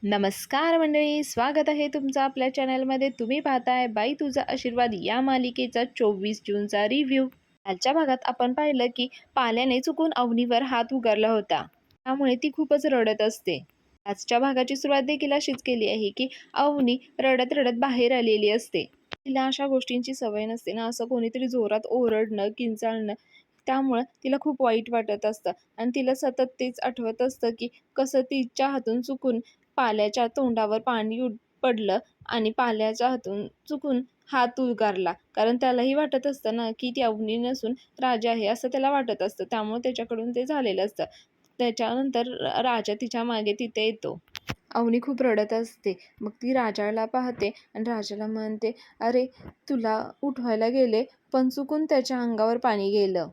नमस्कार मंडळी, स्वागत आहे तुमचं आपल्या चॅनलमध्ये. तुम्ही पाहताय बाई तुझा आशीर्वाद या मालिकेचा 24 जूनचा रिव्ह्यू. आजच्या भागात आपण पाहिलं की पाल्याने चुकून अवनीवर हात उगारला होता, त्यामुळे ती खूपच रडत असते. आजच्या भागाची सुरुवात देखील अशीच केली आहे की अवनी रडत रडत बाहेर आलेली असते. तिला अशा गोष्टींची सवय नसते ना, असं कोणीतरी जोरात ओरडणं, किंचाळणं, त्यामुळं तिला खूप वाईट वाटत असतं आणि तिला सतत तेच आठवत असतं की कसं तिच्या हातून चुकून पाल्याच्या तोंडावर पाणी पडलं आणि पाल्याच्या हातून चुकून हात उगारला. कारण त्यालाही वाटत असतं ना, की ती अवनी नसून राजा आहे असं त्याला वाटत असतं. त्यामुळे त्याच्याकडून ते झालेलं असतं. त्याच्यानंतर राजा तिच्या मागे तिथे येतो. अवनी खूप रडत असते. मग ती राजाला पाहते आणि राजाला म्हणते, "अरे, तुला उठवायला गेले, पण चुकून त्याच्या अंगावर पाणी गेलं.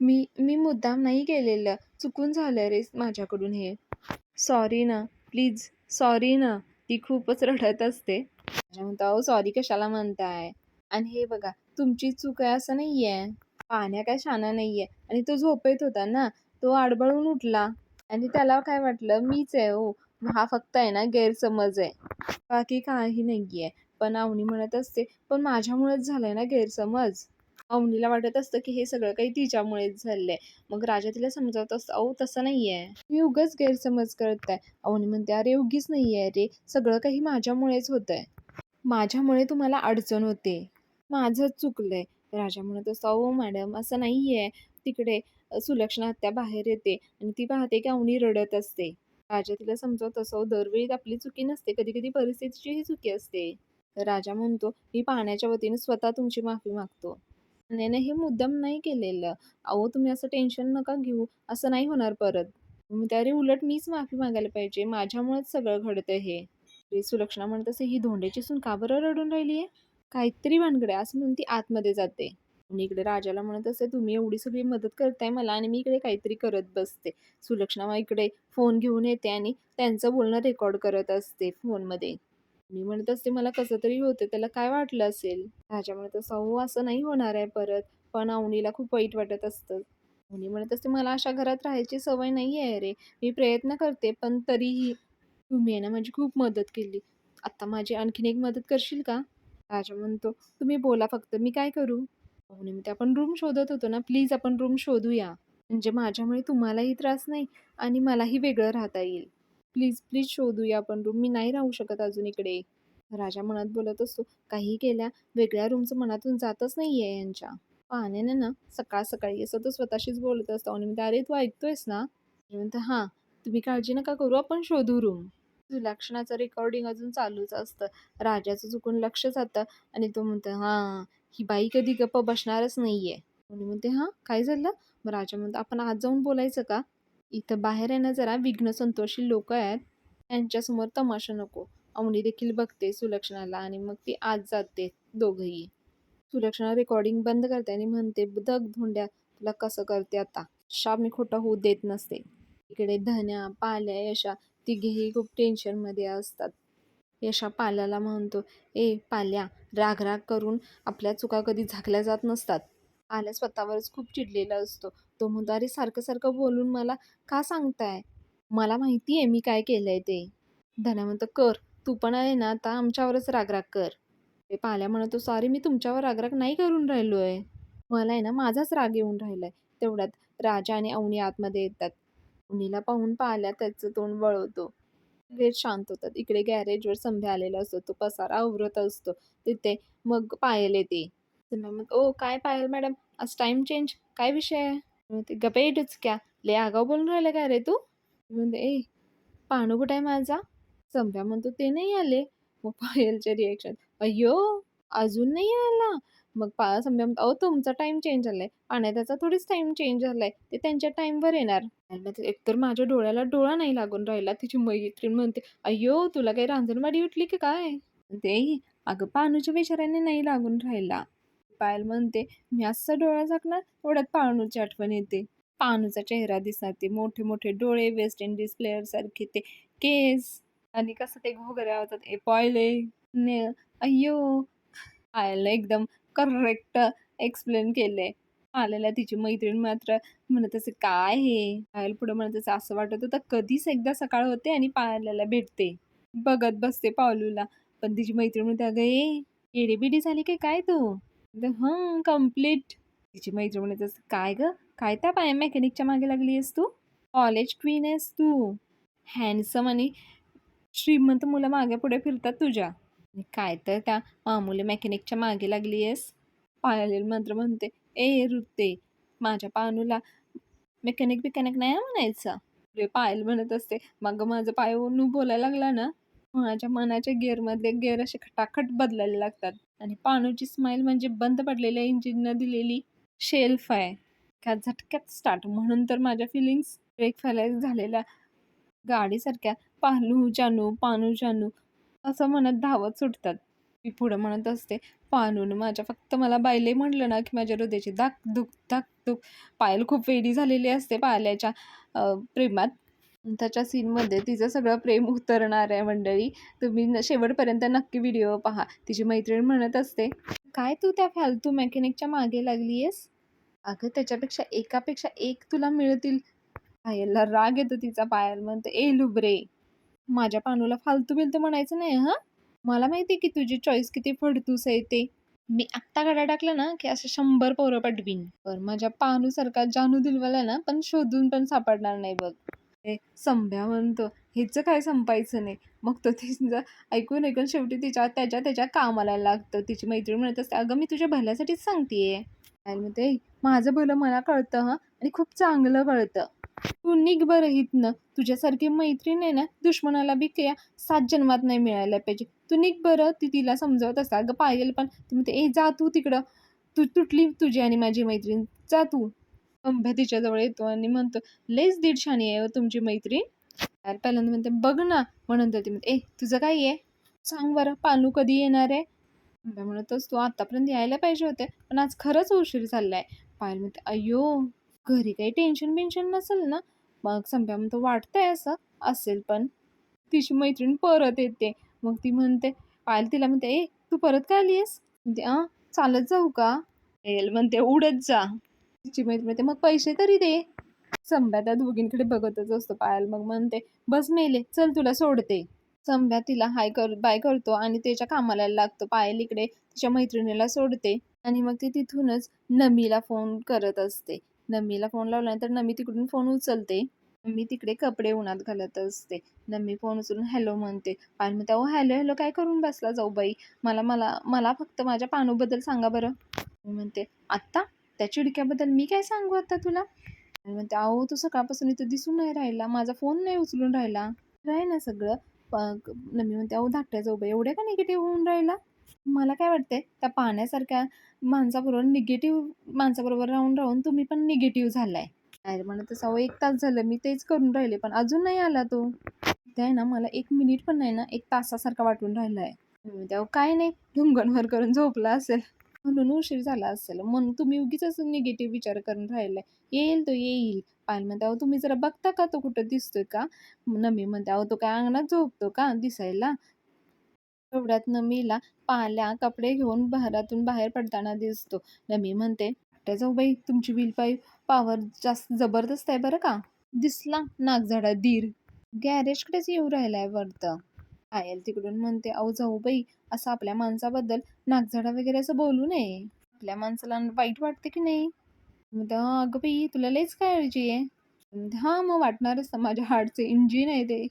मी मी मुद्दाम नाही केलेलं. चुकून झालं रे माझ्याकडून हे. सॉरी ना, प्लीज सॉरी ना." ती खूपच रडत असते. राजा म्हणतो, "अहो सॉरी कशाला म्हणताय? आणि हे बघा, तुमची चूक आहे असं नाहीये. पाण्या काय शहाणा नाहीये आणि तो झोपेत होता ना, तो आडबळून उठला आणि त्याला काय वाटलं मीच आहे हो. हा फक्त आहे ना गैरसमज आहे. बाकी काही नाहीये." पण अवनी म्हणत असते, "पण माझ्यामुळेच झालंय ना गैरसमज." अवनीला वाटत असतं की हे सगळं काही तिच्यामुळेच झालंय. मग राजा तिला समजावत असतो, "अहो तसं नाहीये. तुम्ही उगाच गैरसमज करताय." अवनी म्हणते, "अरे उगीच नाहीये रे. सगळं काही माझ्यामुळेच होतंय. माझ्यामुळे तुम्हाला अडचण होते. माझंच चुकलंय." राजा म्हणत असतो, "अहो मॅडम असं नाहीये." तिकडे सुलक्षणा आत्या बाहेर येते आणि ती पाहते की अवनी रडत असते. राजा तिला समजावत असतो, दरवेळी आपली चुकी नसते. कधी-कधी परिस्थितीचीही चुकी असते." राजा म्हणतो, "मी पाण्याच्या वतीने स्वतः तुमची माफी मागतो. नाही, हे मुद्दाम नाही केलेलं. अहो, तुम्ही असं टेन्शन नका घेऊ. असं नाही होणार परत." मग अरे, उलट मीच माफी मागायला पाहिजे. माझ्यामुळेच सगळं घडतंय हे. ते सुलक्षणा म्हणत असते, "ही धोंड्याची सून का बरं रडून राहिली आहे? काहीतरी भानगड आहे." असं म्हणून ती आतमध्ये जाते. आणि इकडे राजाला म्हणत असते, "तुम्ही एवढी सगळी मदत करताय मला आणि मी इकडे काहीतरी करत बसते." सुलक्षणा मग इकडे फोन घेऊन येते आणि त्यांचं बोलणं रेकॉर्ड करत असते फोनमध्ये. मी म्हणत असते, "मला कसं तरी होतं. त्याला काय वाटलं असेल?" राजा म्हणत असतो, "अहो, असं नाही होणार आहे परत." पण अवनीला खूप वाईट वाटत असतं. अवनी म्हणत असते, "मला अशा घरात राहायची सवय नाही आहे रे. मी प्रयत्न करते, पण तरीही तुम्ही आहे ना माझी खूप मदत केली. आता माझी आणखीन एक मदत करशील का?" राजा म्हणतो, "तुम्ही बोला फक्त, मी काय करू?" अवनी म्हणते, "आपण रूम शोधत होतो ना, प्लीज आपण रूम शोधूया. म्हणजे माझ्यामुळे तुम्हालाही त्रास नाही आणि मलाही वेगळं राहता येईल. प्लीज, प्लीज शोधूया आपण रूम. मी नाही राहू शकत अजून इकडे." राजा मनात बोलत असतो, "काही केल्या वेगळ्या रूमचं मनातून जातच नाहीये यांच्या." पाण्याने ना सकाळ-सकाळी असं तो स्वतःशीच बोलत असतो आणि म्हणते, "अरे, तू ऐकतोयस ना?" मी म्हणते, "हां, तुम्ही काळजी नका करू, आपण शोधू रूम." सुलक्षणाचं रेकॉर्डिंग अजून चालूच असतं. राजाचं चुकून लक्ष जातं आणि तो म्हणतो, "हां, ही बाई कधी गप्प बसणारच नाहीये." आणि म्हणते, "हां, काय झालं?" मग राजा म्हणतो, "आपण आत जाऊन बोलायचं का? इथं बाहेर आहे ना जरा विघ्न संतोषी लोकं आहेत, त्यांच्यासमोर तमाशा नको." अवनी देखील बघते सुलक्षणाला आणि मग ती आत जाते दोघंही. सुलक्षणा रेकॉर्डिंग बंद करते आणि म्हणते, "बघ धोंड्या, तुला कसं करते आता. मी खोटं होऊ देत नसते." इकडे धन्या, पाल्या, यशा तिघेही खूप टेन्शनमध्ये असतात. यशा पाल्याला म्हणतो, "ए पाल्या, राग-राग करून आपल्या चुका कधी झाकल्या जात नसतात." पाल्या स्वतःवरच खूप चिडलेला असतो. तो म्हणतो, "अरे सारखं-सारखं बोलून मला का सांगताय? मला माहिती आहे मी काय केलंय ते." धन्या म्हणतो, "कर. तू पण आहे ना आता आमच्यावरच राग-राग कर." ते पाल्या म्हणतो, "सॉरी, मी तुमच्यावर राग-राग नाही करून राहिलोय. मला आहे ना माझाच राग येऊन राहिलाय." तेवढ्यात राजा आणि अवनी आतमध्ये येतात. अवनीला पाहून पाल्या त्याचं तोंड वळवतो. सगळेच शांत होतात. इकडे गॅरेजवर संध्या आलेला असतो. तो पसारा आवरत असतो. तिथे मग पायल येते. संध्या म्हणते, "ओ काय पायल मॅडम, आज टाईम चेंज, काय विषय आहे?" म्हणते, "गप्प ए डुचक्या, लय आगाऊ बोलून राहिला काय रे तू?" म्हणते, "ए पाणू कुठे आहे माझा?" संध्या म्हणतो, "ते नाही आले." मग पायलचे रिएक्शन, "अय्यो! अजून नाही आला?" मग संध्या म्हणतो, "अहो तुमचा टाईम चेंज झालाय. पाण्याचा थोडीच टाईम चेंज झालाय. ते त्यांच्या टाईमवर येणार." पायल म्हणते, "एकतर माझ्या डोळ्याला डोळा नाही लागून राहिला." तिची मैत्रीण म्हणते, "अय्यो! तुला काही रांजणवाडी उठली की काय?" म्हणते, "अगं पाणूच्या बिचाऱ्याने नाही लागून राहिला." पायल म्हणते, "मी असा डोळा झाकणार तेवढ्यात पाणूची आठवण येते." पाणूचा चेहरा दिसणार, ते मोठे मोठे डोळे, वेस्ट इंडिज प्लेअर सारखे ते केस आणि कसं ते घोगऱ्या होतात. "ए पायले ने अय्यो!" पायलने एकदम करेक्ट एक्सप्लेन केलंय. पायलला तिची मैत्रीण मात्र म्हणत असे, "काय हे?" पायल पुढे म्हणत असे, "असं वाटत होतं कधीच एकदा सकाळ होते आणि पायलला भेटते." बघत बसते पावलूला. पण तिची मैत्रीण म्हणते, "अगं ए, येडी झाली की काय तू?" "हं, कंप्लीट." तिची मैत्रीण म्हणत असते, "काय गं? काय त्या मेकॅनिकच्या मागे लागली आहेस तू? कॉलेज क्वीन आहेस तू. हँडसम आणि श्रीमंत मुलं मागे-पुढे फिरतात तुझ्या. आणि काय तर त्या मामूली मेकॅनिकच्या मागे लागली आहेस?" पायल मात्र म्हणते, "ए ऋते, माझ्या पानूला मेकॅनिक-बिकॅनिक नाही म्हणायचं." अरे पायल म्हणत असते, "मग माझं पायवरून बोलायला लागला ना, माझ्या मनाच्या गिअरमधले गिअर असे खटाखट बदलायला लागतात." आणि पानूची स्माईल म्हणजे बंद पडलेल्या इंजिननं दिलेली शेल्फ आहे. एका झटक्यात स्टार्ट. म्हणून तर माझ्या फिलिंग्स ब्रेक फेल झालेल्या गाडीसारख्या पानू जानू, पानू जानू असं म्हणत धावत सुटतात. मी पुढं म्हणत असते, "पानूनं माझ्या फक्त मला बाई म्हटलं ना, की माझ्या हृदयाची धाक-धूक, धाक-धूक." पायल खूप वेडी झालेली असते पायलाच्या प्रेमात. त्याच्या सीनमध्ये तिचं सगळं प्रेम उतरणार आहे मंडळी. तुम्ही शेवटपर्यंत नक्की व्हिडिओ पहा. तिची मैत्रीण म्हणत असते, "काय तू त्या फालतू मेकॅनिकच्या मागे लागली आहेस? अगं त्याच्यापेक्षा एकापेक्षा एक तुला मिळतील." पायलला राग येतो तिचा. पायल म्हणते, "ए लुबरे, माझ्या पानूला फालतू-बिलतू म्हणायचं नाही हं. मला माहिती आहे की तुझी चॉईस किती फडतूस आहे ते. मी आत्ता गडा टाकला ना, की असे 100 पोरं पटवीन. पण माझ्या पानूसारखा जानू दिलवाला ना, पण शोधून पण सापडणार नाही बघ." ते संभ्या म्हणतो, "हिचं काय संपायचं नाही." मग तो तिचं ऐकून शेवटी त्याच्या कामाला लागतं. तिची मैत्रीण म्हणत असते, "अगं मी तुझ्या भल्यासाठीच सांगतेय." पायल म्हणते, "माझं भलं मला कळतं हं, आणि खूप चांगलं कळतं. तू निघ बरं इथनं. तुझ्यासारखी मैत्रीण आहे ना, दुश्मनाला बी क्या 7 जन्मात नाही मिळायला पाहिजे. तू निघ बरं." ती तिला समजावत असते. अगं पायल पण ती म्हणते, "ए जा तू तिकडं. तू तुटली तुझी आणि माझी मैत्रीण. जा तू." अंब्या तिच्याजवळ येतो आणि म्हणतो, "लयच दीडशानी आहे हो तुमची मैत्रीण." यार पहिल्यांदा म्हणते, "बघ ना." म्हणून ती म्हणते, "ए तुझं काय आहे? सांग बरं पानू कधी येणार आहे?" अंब्या म्हणतोस, "तू आतापर्यंत यायला पाहिजे होते, पण आज खरंच उशीर झालाय." पायल म्हणते, "अय्यो, घरी काही टेन्शन-बिन्शन नसेल ना?" मग संप्या म्हणतो, "वाटतंय असं असेल पण." तिची मैत्रीण परत येते. मग ती म्हणते, पायल तिला म्हणते, "ए तू परत का आली आहेस?" म्हणते, चालत जाऊ का?" पायल म्हणते, "उडत जा." तिची मैत्रीण म्हणते, "मग पैसे तरी दे." संप्या त्या दोघींकडे बघतच असतो. पायल मग म्हणते, "बस मेले, चल तुला सोडते." संध्या तिला बाय करतो आणि त्याच्या कामाला लागतो. पायल इकडे तिच्या मैत्रिणीला सोडते आणि मग ती तिथूनच नमीला फोन करत असते. नमीला फोन लावल्यानंतर नमी तिकडून फोन उचलते. मी तिकडे कपडे उन्हात घालत असते. नमी फोन उचलून हॅलो म्हणते. पायल म्हणते, "अहो हॅलो हॅलो काय करून बसला जाऊबाई? मला मला मला फक्त माझ्या पानूबद्दल सांगा बरं." मी म्हणते, "आत्ता? त्या चिडक्याबद्दल मी काय सांगू आता तुला?" आणि म्हणते, "अहो तो सकाळपासून इथं दिसून नाही राहिला. माझा फोन नाही उचलून राहिला." "खरं आहे ना सगळं?" नमी म्हणते, "अहो धाकट्या जाऊबाई एवढ्या का निगेटिव्ह होऊन राहिला? मला काय वाटतंय त्या पाण्यासारख्या माणसाबरोबर राहून राहून तुम्ही पण निगेटिव्ह झालाय." "अरे म्हणत तसं अहो 1 तास झालं मी तेच करून राहिले पण अजून नाही आला तो." "ते आहे ना मला 1 मिनिट पण नाही ना 1 तासासारखा वाटून राहिलाय." मी म्हणते, "अहो काय नाही ढुंगणभर करून झोपला असेल म्हणून उशीर झाला असेल. म्हणून तुम्ही उगीच असं निगेटिव्ह विचार करून राहिलाय. येईल तो येईल." पायल म्हणते, "अहो तुम्ही जरा बघता का तो कुठं दिसतोय का?" नमी म्हणते, "अहो तो काय अंगणात झोपतो का दिसायला?" तेवढ्यात नमीला पाल्या कपडे घेऊन घरातून बाहेर पडताना दिसतो. नमी म्हणते, "त्या जाऊबाई तुमची पॉवर जास्त जबरदस्त आहे बरं का." दिसला नागझाडा धीर. गॅरेजकडेच येऊ राहिलाय वाटतं. पायल तिकडून म्हणते, "अहो जाऊबाई असं आपल्या माणसाबद्दल नागझाडा वगैरे असं बोलू नये. आपल्या माणसाला वाईट वाटते की नाही?" म्हणते, अगं बाई तुला लयच काळजी आहे." म्हणते, "हां मग वाटणारच ना माझ्या हार्टचं इंजिन आहे ते."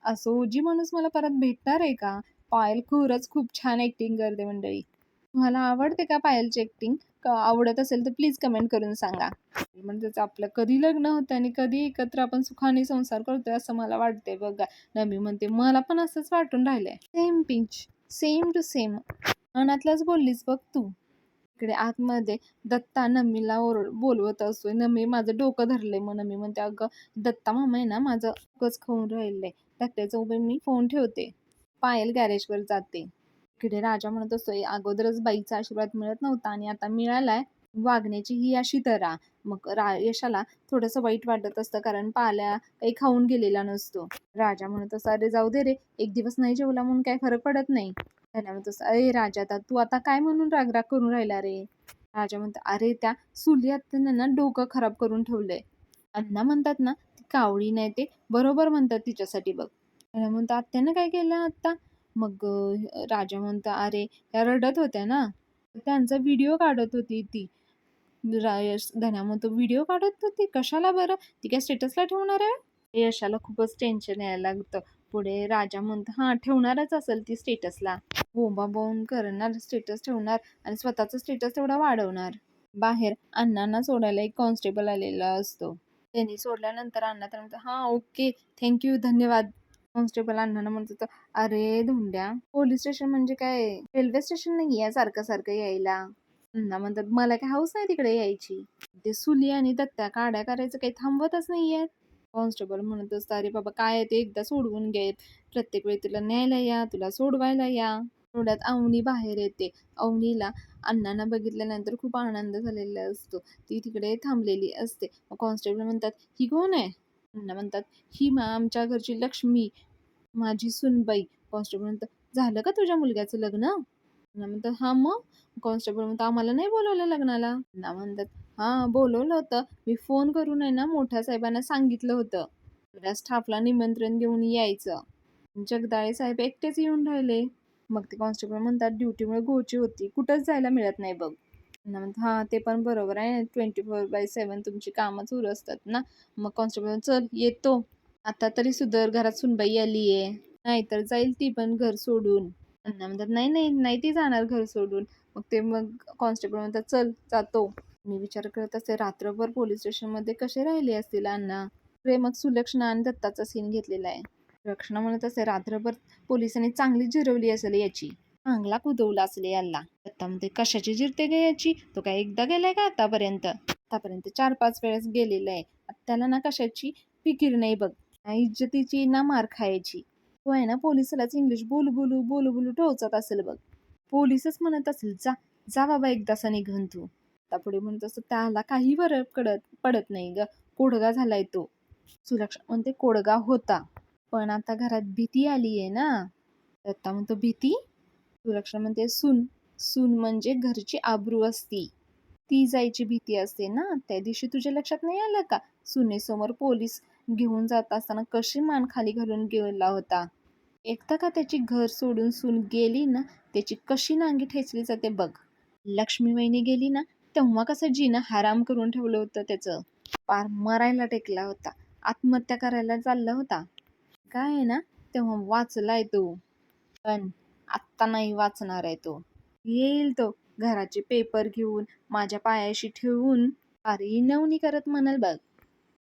"असं ओजी माणूस मला परत भेटणार आहे का?" पायल खरंच खूप छान ॲक्टिंग करते मंडळी. तुम्हाला आवडते का पायलची ॲक्टिंग? का आवडत असेल तर प्लीज कमेंट करून सांगा. म्हणजेच आपलं कधी लग्न होतं आणि कधी एकत्र आपण सुखाने संसार करतोय असं मला वाटतंय बघा. नमी म्हणते, "मला पण असंच वाटून राहिलंय." Same pinch, same to same. मनातलंच बोललीस बघ तू. इकडे आतमध्ये दत्ता नमीला बोलवत असतोय. "नमी माझं डोकं धरलंय." मग नमी म्हणते, "अगं दत्ता मामा आहे ना माझं डोकंच खाऊन राहिलंय. धाकट्याचं उभे मी फोन ठेवते." पायल गॅरेजवर जाते. इकडे राजा म्हणत असतोय, "अगोदरच बाईचा आशीर्वाद मिळत नव्हता आणि आता मिळालाय. वागण्याची ही अशी तऱ्हा." मग यशाला थोडंसं वाईट वाटत असतं कारण पाल्या काही खाऊन गेलेला नसतो. राजा म्हणत असतो, "अरे जाऊ दे रे, एक दिवस नाही जेवला म्हणून काही फरक पडत नाही." त्याला म्हणत असतो, "अरे राजा तू आता काय म्हणून राग करून राहिला रे?" राजा म्हणतो, "अरे त्या सुली आत्यानं ना डोकं खराब करून ठेवलंय. अण्णा म्हणतात ना ती कावळी नाही ते बरोबर म्हणतात तिच्यासाठी बघ." त्याला म्हणतो, "आत्यानं काय केलं आत्ता?" मग राजा म्हणतो, "अरे, त्या रडत होत्या ना, तर त्यांचा व्हिडिओ काढत होती ती." धन्या म्हणतो, "व्हिडिओ काढत होती? कशाला बरं? ती काय स्टेटसला ठेवणार आहे?" यशाला खूपच टेन्शन यायला लागतं. पुढे राजा म्हणतो, "हां, ठेवणारच असेल ती स्टेटसला. बोंबाबोंब करणार, स्टेटस ठेवणार आणि स्वतःचा स्टेटस तेवढा वाढवणार." बाहेर अण्णांना सोडायला एक कॉन्स्टेबल आलेला असतो. त्यांनी सोडल्यानंतर अण्णा त्याला म्हणतात, "हां, ओके, थँक यू, धन्यवाद." कॉन्स्टेबल अण्णांना म्हणत होता, "अरे धोंड्या, पोलीस स्टेशन म्हणजे काय रेल्वे स्टेशन नाहीये सारखं-सारखं यायला." अण्णा म्हणतात, "मला काय हौस नाही तिकडे यायची." ते सुली आणि दत्त्या काड्या करायचं काही थांबवतच नाहीयेत. कॉन्स्टेबल म्हणत असतो, "अरे बाबा काय आहे ते एकदा सोडवून घे. प्रत्येक वेळी तुला न्यायला या, तुला सोडवायला या." तेवढ्यात अवनी बाहेर येते. अवनीला अण्णांना बघितल्यानंतर खूप आनंद झालेला असतो. ती तिकडे थांबलेली असते. मग कॉन्स्टेबल म्हणतात, "ही कोण आहे?" अण्णा म्हणतात, "ही आमच्या घरची लक्ष्मी, माझी सूनबाई." कॉन्स्टेबल म्हणतात, "झालं का तुझ्या मुलग्याचं लग्न?" अण्णा म्हणतात, "हां मग?" कॉन्स्टेबल म्हणतात, "आम्हाला नाही बोलवलं लग्नाला?" अण्णा म्हणतात, "हां बोलवलं होतं. मी फोन करून आहे ना मोठ्या साहेबांना सांगितलं होतं. सगळ्या स्टाफला निमंत्रण देऊन यायचं. जगदाळे साहेब एकटेच येऊन राहिले." मग ते कॉन्स्टेबल म्हणतात, "ड्युटीमुळे गोची होती. कुठंच जायला मिळत नाही बघ." अण्णा म्हणतात, "हां ते पण बरोबर आहे. 24/7 तुमची कामं सुरू असतात ना." मग कॉन्स्टेबल, "चल येतो. आता तरी सुधर, घरात सूनबाई आलीये. नाहीतर जाईल ती पण घर सोडून." अण्णा म्हणतात, "नाही, नाही, नाही ती जाणार घर सोडून." मग कॉन्स्टेबल म्हणतात, "चल जातो." मी विचार करत असते, रात्रभर पोलीस स्टेशनमध्ये कसे राहिले असतील अण्णा. मग सुलक्षणा आणि दत्ताचा सीन घेतलेला आहे. सुलक्षणा म्हणत असते, रात्रभर पोलिसांनी चांगली जिरवली असेल याची. चांगला कुदवला असेल याला. दत्ता म्हणते, "कशाची जिरते ग याची? तो काय एकदा गेलाय का आतापर्यंत? आतापर्यंत 4-5 वेळेस गेलेला आहे. त्याला ना कशाची फिकीर नाही बघ. ना इज्जतीची ना मार खायची. तो आहे ना पोलिसालाच इंग्लिश बोलू बोलू बोलू बोलू टोचत असेल बघ. पोलीसच म्हणत असेल, जा जा बाबा एकदाचा निघून तू." आता पुढे म्हणत असत, "त्याला काही फरक पडत नाही ग. कोडगा झालाय तो." सुलक्षणा म्हणते, "कोडगा होता. पण आता घरात भीती आलीये ना." दत्ता म्हणतो, "भीती?" सुलक्षणा म्हणते, "सून सून म्हणजे घरची आबरू असती. ती जायची भीती असते ना. त्या दिवशी तुझ्या लक्षात नाही आलं का? सुनेसमोर पोलीस घेऊन जात असताना कशी मान खाली घालून गेला होता. एकदा का त्याची घर सोडून सून गेली ना, त्याची कशी नांगी ठेचली जाते बघ. लक्ष्मीबाईने गेली ना, तेव्हा कसं जीनं हराम करून ठेवलं होतं त्याचं. पार मरायला टेकला होता. आत्महत्या करायला चालला होता. काय आहे ना, तेव्हा वाचलाय तो. पण आत्ता नाही वाचणार आहे तो. येईल तो घराचे पेपर घेऊन माझ्या पायाशी ठेवून अरे नवनी करत म्हणाल बघ,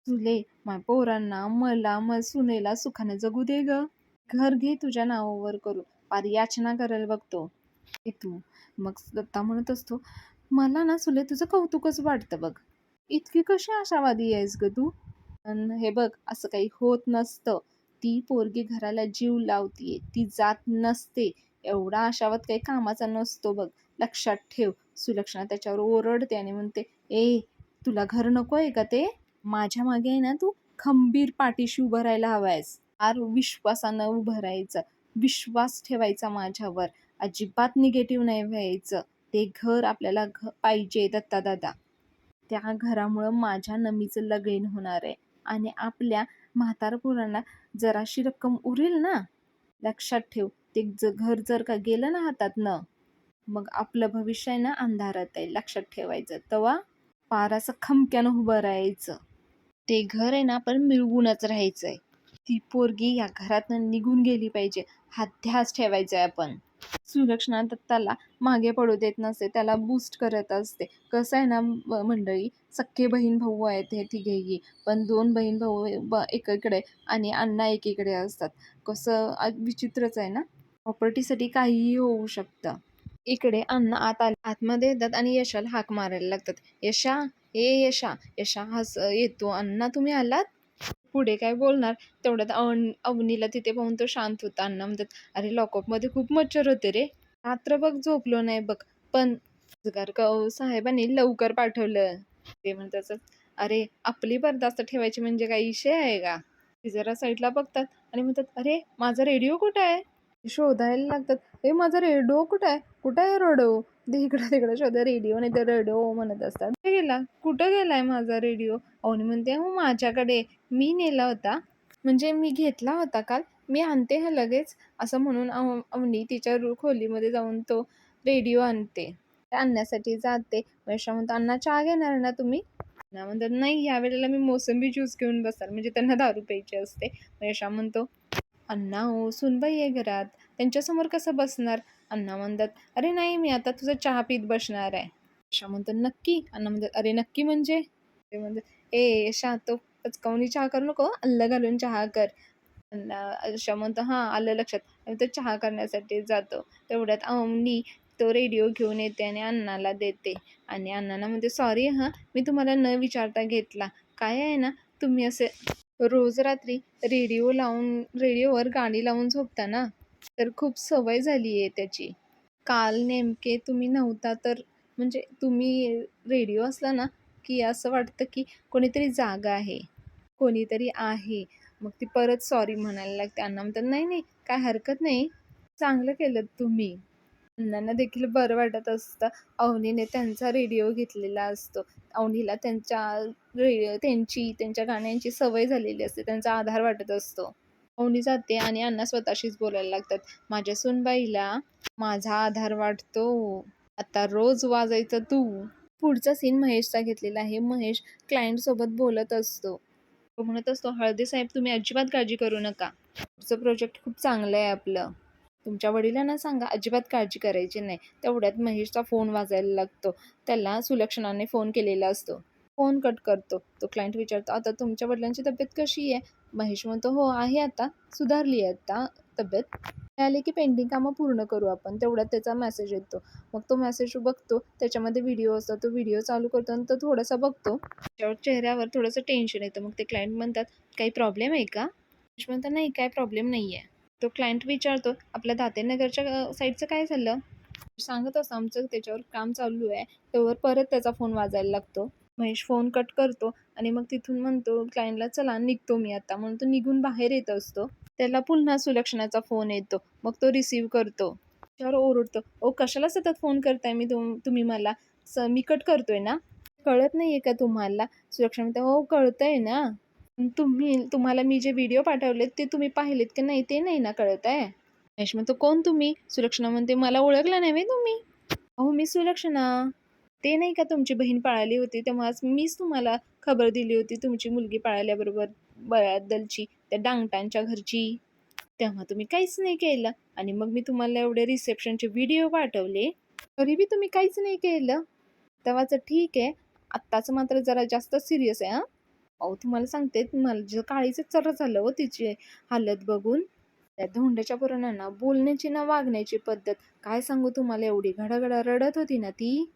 तुले माझ्या पोरांना मला मग सुनेला सुखाने जगू दे ग. घर घे तुझ्या नावावर करू. पार याचना करायला बघतो की तू. मग दत्ता म्हणत असतो, "मला ना सुले तुझं कौतुकच वाटतं बघ. इतकी कशी आशावादी आहेस ग तू? अन हे बघ असं काही होत नसतं. ती पोरगी घराला जीव लावतीये. ती जात नसते. एवढा आशावाद काही कामाचा नसतो बघ. लक्षात ठेव." सुलक्षणा त्याच्यावर ओरडते आणि म्हणते, "ए तुला घर नको आहे का ते? माझ्या मागे आहे ना तू खंबीर पाठीशी उभं राहायला हवायस. फार विश्वासानं उभं राहायचं. विश्वास ठेवायचा माझ्यावर. अजिबात निगेटिव्ह नाही व्हायचं. ते घर आपल्याला पाहिजे दत्ता दादा. त्या घरामुळं माझ्या नमीचं लगीन होणार आहे आणि आपल्या म्हातारपोरांना जराशी रक्कम उरेल ना. लक्षात ठेव, ते घर जर का गेलं ना हातातनं, मग आपलं भविष्य आहे ना अंधारात आहे. लक्षात ठेवायचं. तेव्हा पार असं खमक्यानं उभं राहायचं. ते घर आहे ना आपण मिळवूनच राहायचंय. ती पोरगी या घरातनं निघून गेली पाहिजे. हा ध्यास ठेवायचा आहे आपण." सुलक्षणा दत्ताला मागे पडू देत नसते. त्याला बूस्ट करत असते. कसं आहे ना मंडळी, सख्खे बहीण भाऊ आहेत हे तिघेही. पण 2 बहीण भाऊ एकीकडे आणि अण्णा एकीकडे असतात. कसं विचित्रच आहे ना. प्रॉपर्टीसाठी काहीही होऊ शकतं. इकडे अण्णा आतमध्ये येतात आणि यशाला हाक मारायला लागतात. "यशा, ए यशा." यशा येतो, "अण्णा तुम्ही आलात?" पुढे काय बोलणार तेवढ्यात अवनीला तिथे पाहून तो शांत होता. अण्णा म्हणतात, "अरे लॉकअपमध्ये खूप मच्छर होते रे. रात्र बघ झोपलो नाही बघ. पण साहेबांनी लवकर पाठवलं." ते म्हणतात, "अरे आपली बर्दास्त ठेवायची म्हणजे काही विषय आहे का?" ते जरा साईडला बघतात आणि म्हणतात, "अरे माझा रेडिओ कुठे आहे?" शोधायला लागतात. "ए माझा रेडिओ कुठे आहे? कुठे आहे रेडिओ?" ते इकडं तिकडं शोधा, रेडिओ नाही तर रेडिओ म्हणत असतात. "कुठे गेला? कुठं गेलाय माझा रेडिओ?" अवनी म्हणते, "हो माझ्याकडे. मी नेला होता. म्हणजे मी घेतला होता काल. मी आणते हे लगेच असं म्हणून अवनी तिच्या खोलीमध्ये जाऊन तो रेडिओ आणते. ते आणण्यासाठी जाते. महेश म्हणतो, "अण्णा चहा घेणार ना तुम्ही?" अण्णा म्हणतात, "नाही, यावेळेला मी मोसंबी ज्यूस घेऊन बसणार." म्हणजे त्यांना दारू प्यायची असते. महेश म्हणतो, "अण्णा हो, सूनबाई आहे घरात, त्यांच्यासमोर कसं बसणार?" अण्णा म्हणतात, "अरे नाही, मी आता तुझा चहा पीत बसणार आहे." यशा म्हणतो, "नक्की?" अण्णा म्हणतात, "अरे नक्की म्हणजे?" ते म्हणतात, "ए यशा, तो पचकावणी चहा करू नको, अल्लं घालून चहा कर." अण्णा यशा म्हणतो, "हां, आलं लक्षात." आणि तो चहा करण्यासाठी जातो. तेवढ्यात अवनी तो रेडिओ घेऊन येते आणि अण्णाला देते आणि अण्णांना म्हणते, "सॉरी हां, मी तुम्हाला न विचारता घेतला. काय आहे ना, तुम्ही असे रोज रात्री रेडिओवर गाणी लावून झोपता ना, तर खूप सवय झाली आहे त्याची. काल नेमके तुम्ही नव्हता तर म्हणजे तुम्ही रेडिओ असला ना, की असं वाटतं की कोणीतरी जागा आहे, कोणीतरी आहे." मग ती परत सॉरी म्हणायला लागते. अण्णा म्हणतात, "नाही, नाही, काय हरकत नाही. चांगलं केलंत तुम्ही." अण्णांना देखील बरं वाटत असतं. अवनीने त्यांचा रेडिओ घेतलेला असतो. अवनीला त्यांच्या गाण्यांची सवय झालेली असते. त्यांचा आधार वाटत असतो. अवनी जाते आणि अण्णा स्वतःशीच बोलायला लागतात. "माझ्या सूनबाईला माझा आधार वाटतो. आता रोज वाजायचं तू." पुढचा सीन महेशचा घेतलेला आहे. महेश क्लायंटसोबत बोलत असतो. तो म्हणत असतो, "हळदे साहेब, तुम्ही अजिबात काळजी करू नका. पुढचं प्रोजेक्ट खूप चांगलं आहे आपलं. तुमच्या वडिलांना सांगा अजिबात काळजी करायची नाही." तेवढ्यात महेशचा फोन वाजायला लागतो. त्याला सुलक्षणाने फोन केलेला असतो. फोन कट करतो. तो क्लायंट विचारतो, "आता तुमच्या वडिलांची तब्येत कशी आहे?" महेश म्हणतो, "हो, आहे आता. सुधारली आहे आता तब्येत. मिळाले की पेंडिंग कामं पूर्ण करू आपण." तेवढ्यात त्याचा मेसेज येतो. मग तो मेसेज बघतो. त्याच्यामध्ये व्हिडिओ असतो. तो व्हिडिओ चालू करतो आणि तो थोडासा बघतो. त्याच्यावर चेहऱ्यावर थोडंसं टेन्शन येतं. मग ते क्लायंट म्हणतात, "काही प्रॉब्लेम आहे का?" महेश म्हणतो, "नाही, काही प्रॉब्लेम नाही आहे." तो क्लायंट विचारतो, "आपल्या दातेनगरच्या साईडचं काय झालं?" सांगत असतो, "आमचं त्याच्यावर काम चालू आहे." तेव्हा परत त्याचा फोन वाजायला लागतो. महेश फोन कट करतो आणि मग तिथून म्हणतो क्लायंटला, "चला निघतो मी आता." म्हणून तो निघून बाहेर येत असतो. त्याला पुन्हा सुलक्षणाचा फोन येतो. मग तो रिसीव्ह करतो. त्याच्यावर ओरडतो, "ओ कशाला सतत फोन करताय तुम्ही मला? मी कट करतोय ना? कळत नाहीये का तुम्हाला?" सुलक्षणा म्हणते, "हो कळतंय ना. तुम्हाला मी जे व्हिडिओ पाठवलेत ते तुम्ही पाहिलेत की नाही ते नाही ना कळत आहे?" महेश म्हणतो, "कोण तुम्ही?" सुलक्षणा म्हणते, "मला ओळखलं नाही व्हय तुम्ही? अहो मी सुलक्षणा. ते नाही का तुमची बहीण पळाली होती तेव्हाच मीच तुम्हाला खबर दिली होती तुमची मुलगी पळाल्याबरोबर बद्दलची, त्या डांगटांच्या घरची. तेव्हा तुम्ही काहीच नाही केलं आणि मग मी तुम्हाला एवढे रिसेप्शनचे व्हिडिओ पाठवले, तरी बी तुम्ही काहीच नाही केलं. तेव्हाचं ठीक आहे. आत्ताचं मात्र जरा जास्त सीरियस आहे हां. अहो तुम्हाला सांगते माझं काळीजच चर्र झालं हो तिची हालत बघून. त्या धोंड्याच्या पोरांना ना बोलण्याची ना वागण्याची पद्धत काय सांगू तुम्हाला, एवढी घडाघडा रडत होती ना ती.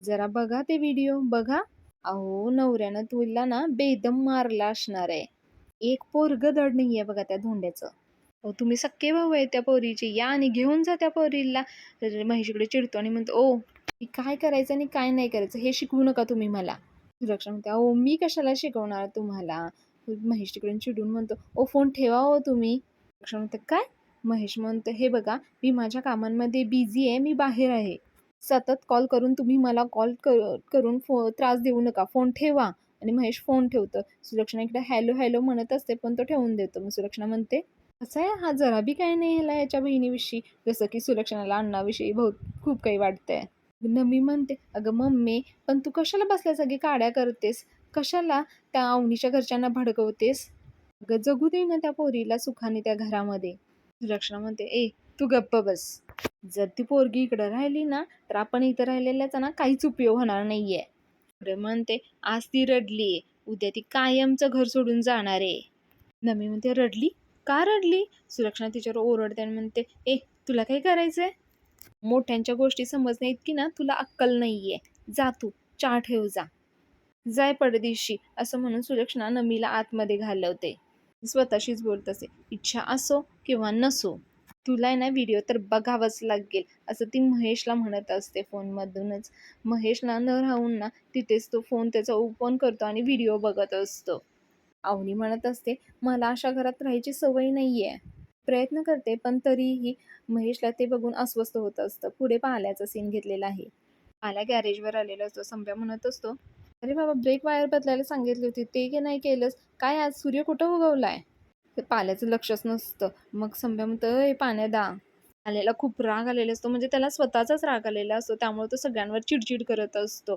जरा बघा ते व्हिडिओ बघा. अहो नवऱ्यानं तुला ना बेदम मारला असणार आहे. एक पोरगं धड नाहीये बघा त्या धोंड्याचं. अहो तुम्ही सख्खे भाऊ आहे त्या पोरीचे, या आणि घेऊन जा त्या पोरीला. तर महेशकडे चिडतो आणि म्हणतो, "ओ, की काय करायचं आणि काय नाही करायचं हे शिकवू नका तुम्ही मला." सुरक्षा म्हणते, "अहो मी कशाला शिकवणार तुम्हाला?" महेश तिकडून चिडून म्हणतो, "ओ फोन ठेवा हो तुम्ही." सुरक्षा म्हणते, "काय?" महेश म्हणतो, "हे बघा, मी माझ्या कामांमध्ये बिझी आहे, मी बाहेर आहे. सतत कॉल करून तुम्ही मला करून त्रास देऊ नका. फोन ठेवा." आणि महेश फोन ठेवतो. सुलक्षणा इकडे हॅलो हॅलो म्हणत असते, पण तो ठेवून देतो. मग सुलक्षणा म्हणते, "कसं आहे, हा जरा बी काही नाही ह्याला याच्या बहिणीविषयी." जसं की सुलक्षणाला अण्णाविषयी खूप काही वाटतंय. नमी म्हणते, "अगं मम्मी, पण तू कशाला बसल्या जागी काड्या करतेस? कशाला त्या अवनीच्या घरच्यांना भडकवतेस? अगं जगू दे ना त्या पोरीला सुखाने त्या घरामध्ये." सुलक्षणा म्हणते, "ए तू गप्प बस. जर ती पोरगी इकडं राहिली ना, तर आपण इथं राहिलेल्याचा ना काहीच उपयोग होणार नाहीये." अरे म्हणते, "आज ती रडलीये, उद्या ती कायमचं घर सोडून जाणार आहे." नमी म्हणते, "रडली? का रडली?" सुलक्षणा तिच्यावर ओरडते आणि म्हणते, "ए तुला काय करायचंय? मोठ्यांच्या गोष्टी समजण्या इतकी ना तुला अक्कल नाहीये. जा तू, चहा ठेव जा. जाय पडदिशी." असं म्हणून सुलक्षणा नमीला आतमध्ये घालवते. स्वतःशीच बोलत असे, "इच्छा असो किंवा नसो, तुला आहे ना व्हिडिओ तर बघावंच लागेल." असं ती महेशला म्हणत असते फोनमधूनच. महेशला न राहून ना तिथेच तो फोन त्याचा ओपन करतो आणि व्हिडिओ बघत असतो. अवनी म्हणत असते, "मला अशा घरात राहायची सवय नाहीये." प्रयत्न करते, पण तरीही महेशला ते बघून अस्वस्थ होत असतं. पुढे पाल्याचा सीन घेतलेला आहे. पाल्या गॅरेजवर आलेला असतो. संप्या म्हणत असतो, "अरे बाबा, ब्रेक वायर बदलायला सांगितली होती, ते की नाही केलंस? काय आज सूर्य कुठं उगवलाय?" ते पाल्याचं लक्षच नसतं. मग संभ्या म्हणतो, "अय पाण्यादा." आलेला खूप राग आलेला असतो, म्हणजे त्याला स्वतःचाच राग आलेला असतो. त्यामुळे तो सगळ्यांवर चिडचिड करत असतो.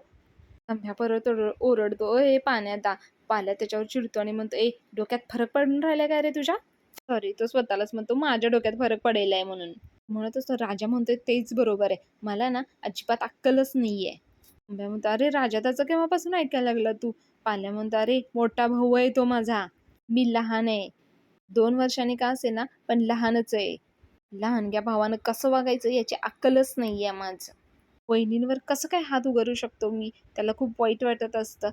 संभ्या परत ओरडतो, "अय पाण्यादा." पाल्या त्याच्यावर चिडतो आणि म्हणतो, "ए डोक्यात फरक पडून राहिला काय रे तुझ्या?" सॉरी, तो स्वतःलाच म्हणतो, "माझ्या डोक्यात फरक पडेल आहे म्हणून." म्हणत असतो राजा म्हणतोय, "तेच बरोबर आहे. मला ना अजिबात अक्कलच नाहीये." संभ्या म्हणतो, "अरे राजा, त्याचं केव्हापासून ऐकायला लागला तू?" पाल्या म्हणतो, "अरे मोठा भाऊ आहे तो माझा. मी लहान आहे. 2 वर्षांनी का असेना, पण लहानच आहे. लहानग्या भावानं कसं वागायचं याची अक्कलच नाहीये माझं. वहिनींवर कसं काय हात उगारू शकतो मी?" त्याला खूप वाईट वाटत असतं.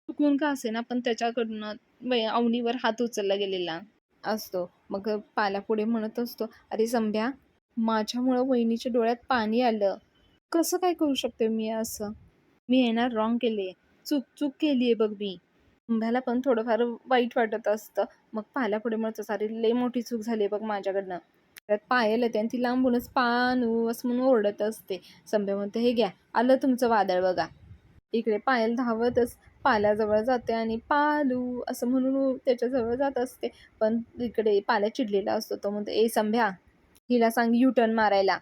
चुकून का असेना, पण त्याच्याकडनं अवनीवर हात उचलला गेलेला असतो. मग पाला पुढे म्हणत असतो, "अरे संभ्या, माझ्यामुळं वहिनीच्या डोळ्यात पाणी आलं. कसं काय करू शकते मी असं? मी आहे ना रॉंग केले. चूक केली आहे बघ मी." संभ्याला पण थोडंफार वाईट वाटत असतं. मग पाल्यापुढे म्हणतो, "अरे लई मोठी चूक झाली बघ माझ्याकडनं." त्यात पायल येते आणि ती लांबूनच "पानू" असं म्हणून ओरडत असते. संभ्या म्हणतो, "हे घ्या, आलं तुमचं वादळ बघा." इकडे पायल धावतच पाल्याजवळ जाते आणि "पालू" असं म्हणून त्याच्याजवळ जात असते. पण इकडे पाल्या चिडलेला असतो. तो म्हणतो, "ए संभ्या, हिला सांग यू टर्न मारायला.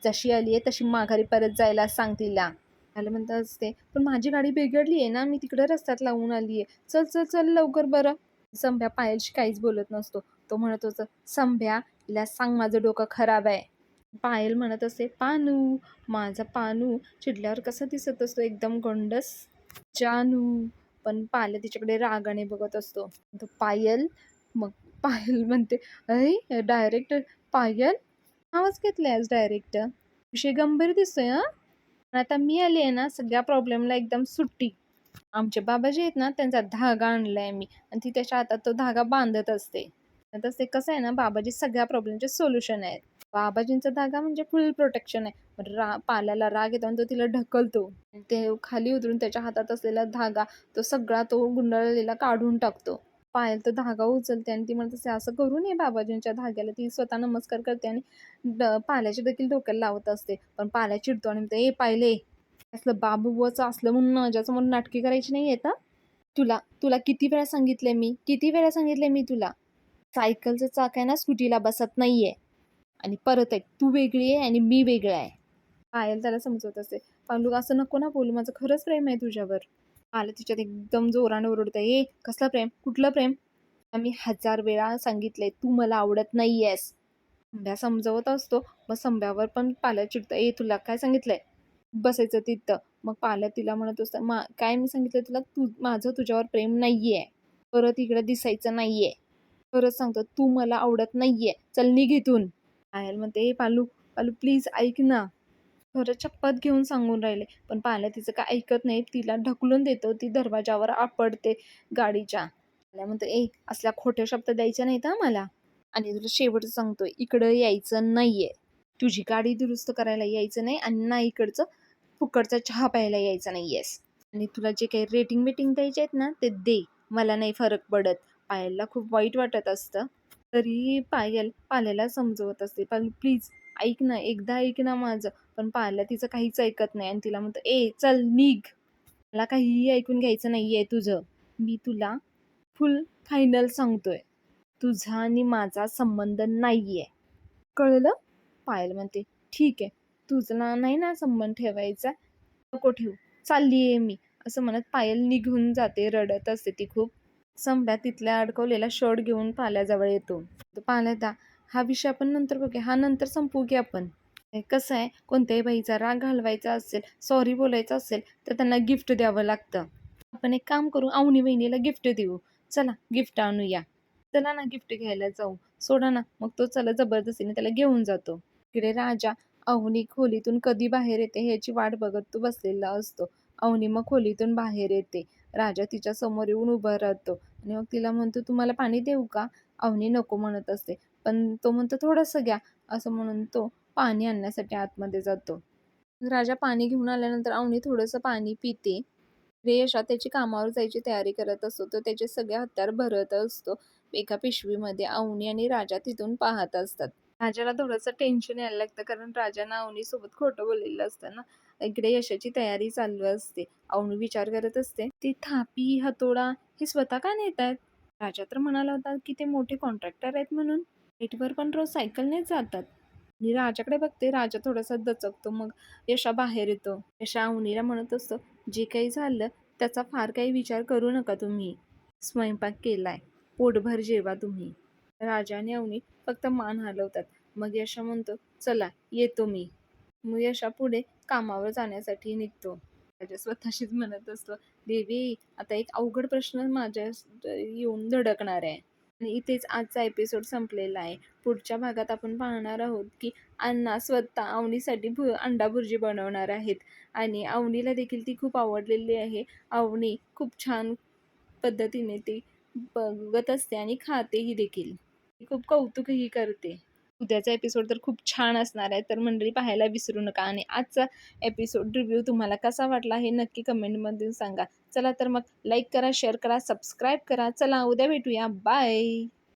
जशी आली आहे तशी माघारी परत जायला सांग तिला." त्याला म्हणत असते, "पण माझी गाडी बिघडली आहे ना, मी तिकडे रस्त्यात लावून आली आहे. चल, चल, चल लवकर बरं." संभ्या पायलशी काहीच बोलत नसतो. तो म्हणत असतो, "संभ्या, हिला सांग माझं डोकं खराब आहे." पायल म्हणत असते, "पानू, माझा पानू." चिडल्यावर कसा दिसत असतो, एकदम गोंडस. जानू. पण पायल तिच्याकडे रागाने बघत असतो. तो पायल. मग पायल म्हणते, "अय डायरेक्ट पायल, नावच घेतलंय आज डायरेक्ट. विषय गंभीर दिसतोय हं. पण आता मी आली आहे ना, सगळ्या प्रॉब्लेमला एकदम सुट्टी. आमचे बाबाजी आहेत ना, त्यांचा धागा आणलाय मी आणि ती त्याच्या हातात तो धागा बांधत असते. आता ते कसं आहे ना, बाबाजी सगळ्या प्रॉब्लेमचे सोल्युशन आहेत. बाबाजींचा धागा म्हणजे फुल प्रोटेक्शन आहे. पाल्याला राग येतो आणि तो तिला ढकलतो. ते खाली उतरून त्याच्या हातात असलेला धागा तो सगळा तो गुंडाळलेला काढून टाकतो. पायल तो धागा उचलते आणि ती म्हणत असते, "असं करू नये बाबाजींच्या धाग्याला." ती स्वतः नमस्कार करते आणि पाल्याच्या देखील डोक्याला लावत असते. पण पाल्या चिडतो आणि म्हणतो, "ए पायले, असलं बाबूचं असलं म्हणून माझ्यासमोर नाटकी करायची नाही आहेत. तुला तुला किती वेळा सांगितले मी, किती वेळा सांगितले मी तुला. सायकलचं चाक आहे ना स्कूटीला बसत नाहीये. आणि परत एक, तू वेगळी आहे आणि मी वेगळा आहे." पायल त्याला समजवत असते, "पांडू असं नको ना बोलू, माझं खरंच प्रेम आहे तुझ्यावर." पायल तिच्यात एकदम जोराने ओरडते, "ए कसलं प्रेम, कुठलं प्रेम? मी 1000 वेळा सांगितलंय, तू मला आवडत नाहीयेस." संभ्या समजवत असतो. मग संभ्यावर पण पाल्या चिडतं, "ए तुला काय सांगितलंय? बसायचं तिथं." मग पाल्या तिला म्हणत असतं, काय मी सांगितलं तुला? माझं तुझ्यावर प्रेम नाहीये. परत इकडे दिसायचं नाहीये. परत सांगतो, तू मला आवडत नाहीये. चल निघ इथून." पायल म्हणते, "ए पालू, पालू प्लीज ऐक ना." खरं शपथ घेऊन सांगून राहिले. पण पाल्या तिचं काय ऐकत नाही. तिला ढकलून देतो. ती दरवाजावर आपटते गाडीच्या. पाल्या म्हणतो, "ए असल्या खोटे शब्द द्यायचे नाहीत हां मला. आणि तुला शेवटचं सांगतोय, इकडं यायचं नाहीये. तुझी गाडी दुरुस्त करायला यायचं नाही आणि ना इकडचं फुकटचा चहा प्यायला यायचा नाहीयेस. आणि तुला जे काही रेटिंग-बिटिंग द्यायचे आहेत ना, ते दे. मला नाही फरक पडत." पायलला खूप वाईट वाटत असतं. तरीही पायल पाल्याला समजवत असते, "पायल प्लीज ऐक ना, एकदा ऐक ना माझं." पण पाल्या तिचं काहीच ऐकत नाही आणि तिला म्हणतो, "ए चल निघ. मला काहीही ऐकून घ्यायचं नाहीये तुझं. मी तुला फुल फायनल सांगतोय. तुझा आणि माझा संबंध नाहीये. कळलं?" पायल म्हणते, "ठीक आहे. तुझा नाही ना संबंध ठेवायचा, नको ठेवू. चालली आहे मी." असं म्हणत पायल निघून जाते. रडत असते ती खूप. संभ्या तिथल्या अडकवलेला शर्ट घेऊन पाल्याजवळ येतो. तो पाल्या, "हा विषय आपण नंतर बघूया. हा नंतर संपवू की आपण." हे कसं आहे, कोणत्याही बाईचा राग घालवायचा असेल, सॉरी बोलायचं असेल, तर त्यांना गिफ्ट द्यावं लागतं. आपण एक काम करू, अवनी वहिनीला गिफ्ट देऊ. चला गिफ्ट आणूया. चला ना गिफ्ट घ्यायला जाऊ. सोडा ना. मग तो चला जबरदस्तीने त्याला घेऊन जातो. इकडे राजा अवनी खोलीतून कधी बाहेर येते ह्याची वाट बघत तो बसलेला असतो. अवनी मग खोलीतून बाहेर येते. राजा तिच्या समोर येऊन उभा राहतो आणि मग तिला म्हणतो, "तुम्हाला पाणी देऊ का?" अवनी नको म्हणत असते. पण तो म्हणतो, "थोडंसं घ्या." असं म्हणून तो पाणी आणण्यासाठी आतमध्ये जातो. राजा पाणी घेऊन आल्यानंतर अवनी थोडंसं पाणी पिते. यशा त्याची कामावर जायची तयारी करत असतो. तो त्याचे सगळे हत्यार भरत असतो. एका पिशवीमध्ये अवनी आणि राजा तिथून पाहत असतात. राजाला थोडंसं टेन्शन यायला लागतं, कारण राजानं अवनीसोबत खोटं बोललेलं असतं ना. इकडे यशाची तयारी चालू असते. अवनी विचार करत असते, "ते थापी, हातोडा हे स्वतः का नेतायत? राजा तर म्हणाला होता की ते मोठे कॉन्ट्रॅक्टर आहेत म्हणून. गेटवर पण रोज सायकलनेच जातात. आणि राजाकडे बघते, राजा थोडासा दचकतो. मग यशा बाहेर येतो. यशा अवनीला म्हणत असतो, जे काही झालं त्याचा फार काही विचार करू नका तुम्ही. स्वयंपाक केलाय, पोटभर जेवा तुम्ही. राजा आणि अवनी फक्त मान हलवतात. मग यशा म्हणतो, चला येतो मी. मग यशा पुढे कामावर जाण्यासाठी निघतो. राजा स्वतःशीच म्हणत असतो, देवी आता एक अवघड प्रश्न माझ्या येऊन धडकणार आहे. आणि इथेच आजचा एपिसोड संपलेला आहे. पुढच्या भागात आपण पाहणार आहोत की अण्णा स्वतः अवनीसाठी अंडा भुर्जी बनवणार आहेत आणि अवनीला देखील ती खूप आवडलेली आहे. अवनी खूप छान पद्धतीने ती बघत असते आणि खातेही देखील. ती खूप कौतुकही करते. उद्याचा एपिसोड तर खूप छान असणार आहे, तर मंडळी पाहायला विसरू नका. आणि आजचा एपिसोड रिव्ह्यू तुम्हाला कसा वाटला हे नक्की कमेंटमधून सांगा. चला तर मग लाईक करा, शेअर करा, सबस्क्राईब करा. चला उद्या भेटूया. बाय.